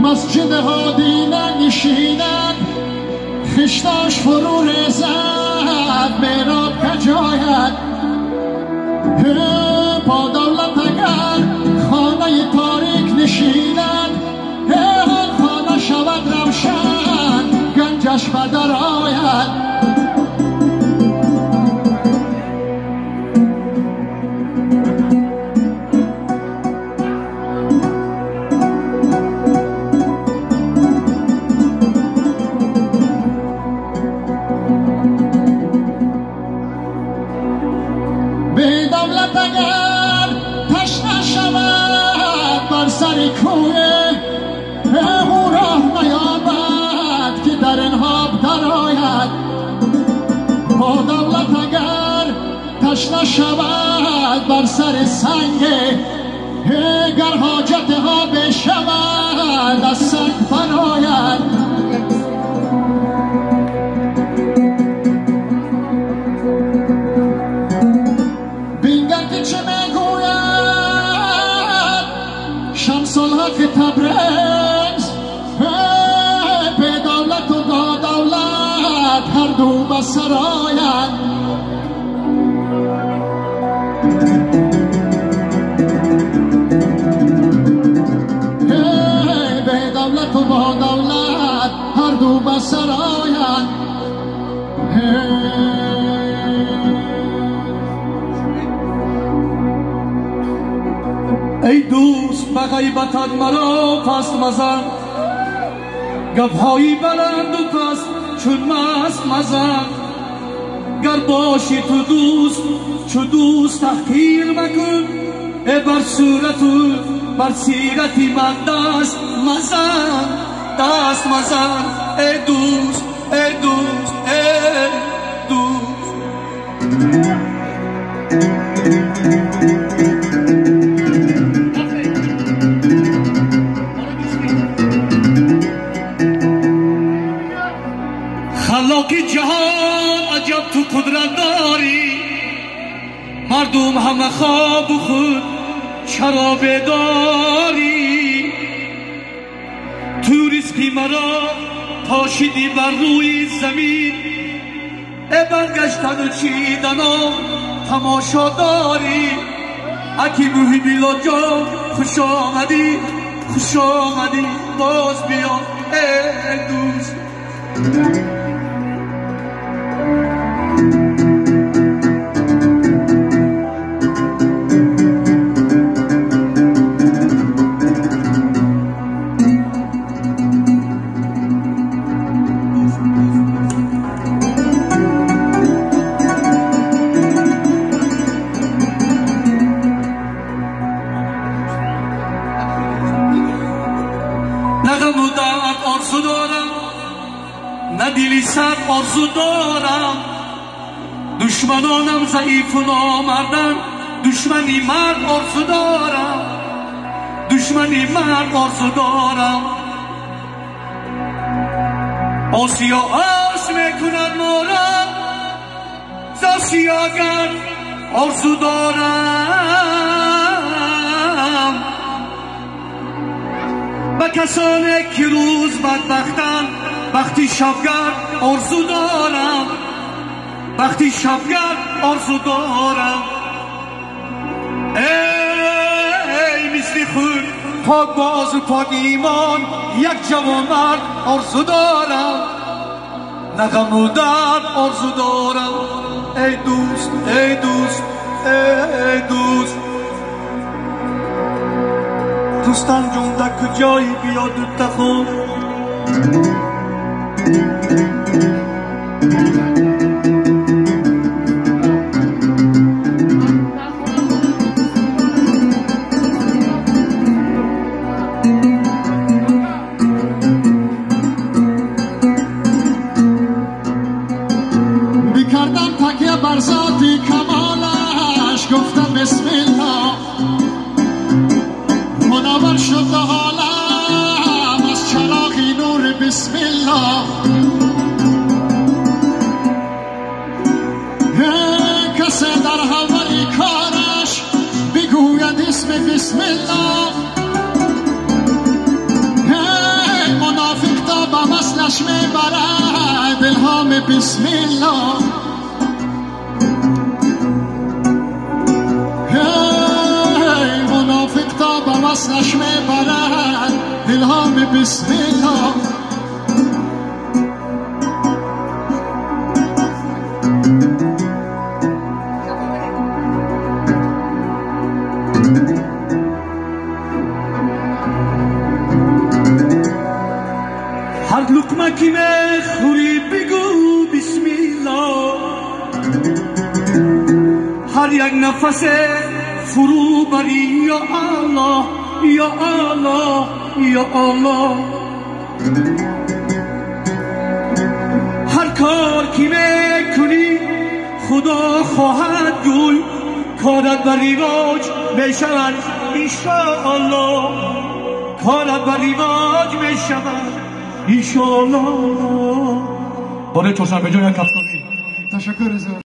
مسجد هادینه نشیند خشتاش فرو ریزد میراب کجاید با دولت اگر خانه تاریک نشیند خانه شود روشن گنجش بدر آید به دولت اگر تشنه شود بر سر کوه او راه نیابد که در انهاب در آید با دولت اگر تشنه شود بر سر سنگ گر حاجت ها بشود از سنگ برآید شمس الحق تبریز به دولت و با دولت هر دو به سر آید به دولت و با دولت هر دو به سر آید ای دوست به غیبتت مرا پست مزن گف‌هایی بلند و پست چون مست مزن گر باشی تو دوست چو دوست تحقیر مکن بر صورت و بر سیرتی من دست مزن ای دوست ای دوست ای دوست خلاق جهان عجب تو قدرت داری مردم همه خواب و خود چرا بیداری تو رزقی مرا پاشیدی بر روی زمین برگشتن و چیدن و تماشا داری اکی محبی لجا خوش آمدی باز بیا ای دوست نغم و دعوت آرزو دارم نه دلی سر آرزو دارم دشمنانم ضعیف و نامردن دشمنی مرد آرزو دارم آسیا آس میکنن ما را زاسیاگر آرزو دارم و کسانی که روز بدبختن وقتی شبگرد آرزو دارم ای مثل خود پاک باز و پاک ایمان یک جوانمرد آرزو دارم نه غم و درد آرزو دارم ای دوست دوستان جون در کجایی بیاد و تخون بکردم تکیه بر ذاتی کمالش گفتم بسم الله منور شد حالم از چراغی نور بسم الله کسی در حولی کارش بگوید اسم بسم الله وصلش میبرد الهام بسم الله منافق تا به وصلش میبرد الهام بسم الله هر لقمه که میخوری بگو بسم الله هر یک نفس فرو بری یا الله یا الله یا الله هر کار که میکنی خدا خواهد گوی کارت بر ریواج میشود انشاءالله کارت بر ریواج میشود انشاءالله. باره چهارشنبه جای کفتاری. تشکر.